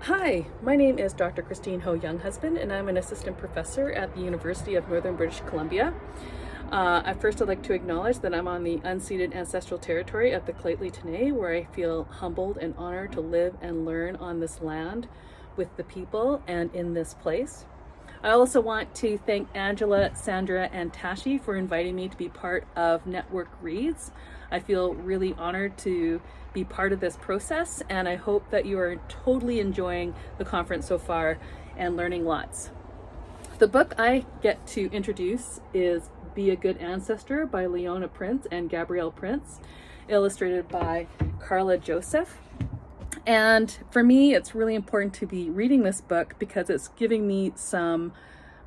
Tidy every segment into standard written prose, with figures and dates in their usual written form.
Hi, my name is Dr. Christine Ho Younghusband, and I'm an assistant professor at the University of Northern British Columbia. I'd like to acknowledge that I'm on the unceded ancestral territory of the Lheidli T'enneh, where I feel humbled and honored to live and learn on this land with the people and in this place. I also want to thank Angela, Sandra, and Tashi for inviting me to be part of Network Reads. I feel really honored to be part of this process, and I hope that you are totally enjoying the conference so far and learning lots. The book I get to introduce is Be a Good Ancestor by Leona Prince and Gabrielle Prince, illustrated by Carla Joseph. And for me, it's really important to be reading this book because it's giving me some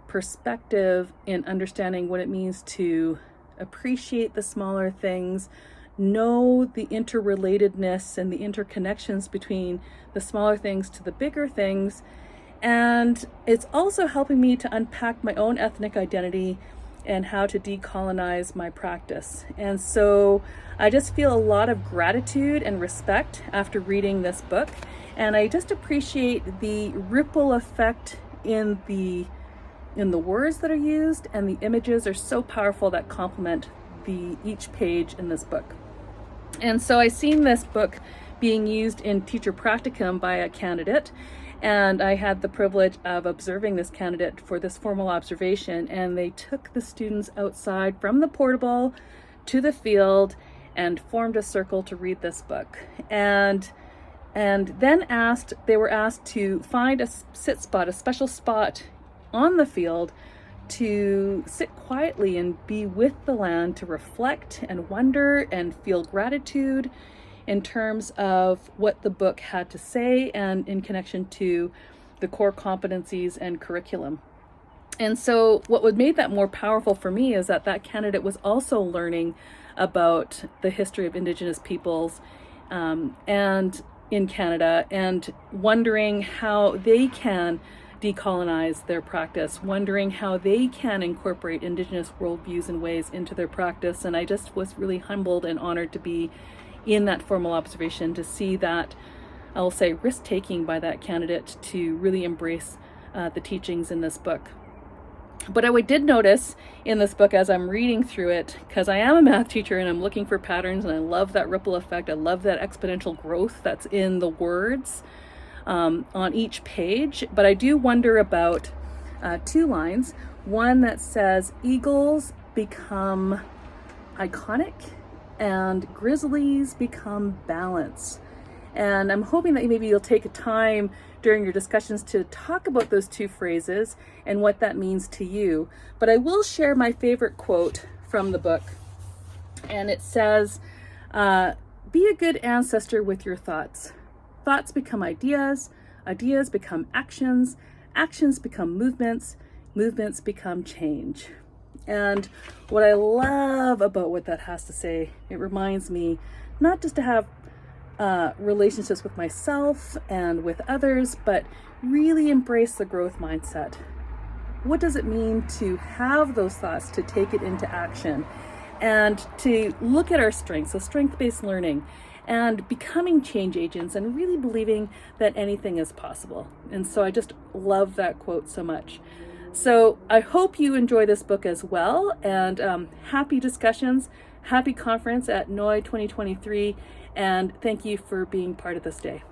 perspective in understanding what it means to appreciate the smaller things, know the interrelatedness and the interconnections between the smaller things to the bigger things. And it's also helping me to unpack my own ethnic identity and how to decolonize my practice. And so I just feel a lot of gratitude and respect after reading this book. And I just appreciate the ripple effect in the words that are used, and the images are so powerful that complement each page in this book. And so I seen this book being used in teacher practicum by a candidate, and I had the privilege of observing this candidate for this formal observation, and they took the students outside from the portable to the field and formed a circle to read this book. And then they were asked to find a sit spot, a special spot on the field to sit quietly and be with the land, to reflect and wonder and feel gratitude in terms of what the book had to say and in connection to the core competencies and curriculum. And so what made that more powerful for me is that candidate was also learning about the history of Indigenous peoples and in Canada, and wondering how they can decolonize their practice, wondering how they can incorporate Indigenous worldviews and ways into their practice. And I just was really humbled and honored to be in that formal observation, to see that, I'll say, risk-taking by that candidate to really embrace the teachings in this book. But I did notice in this book as I'm reading through it, because I am a math teacher and I'm looking for patterns, and I love that ripple effect, I love that exponential growth that's in the words on each page. But I do wonder about two lines. One that says, eagles become iconic and grizzlies become balance. And I'm hoping that maybe you'll take a time during your discussions to talk about those two phrases and what that means to you. But I will share my favorite quote from the book. And it says, be a good ancestor with your thoughts. Thoughts become ideas, ideas become actions, actions become movements, movements become change. And what I love about what that has to say, it reminds me not just to have relationships with myself and with others, but really embrace the growth mindset. What does it mean to have those thoughts, to take it into action, and to look at our strengths, so strength-based learning, and becoming change agents, and really believing that anything is possible. And so I just love that quote so much. So I hope you enjoy this book as well, and happy discussions, happy conference at NOIIE 2023, and thank you for being part of this day.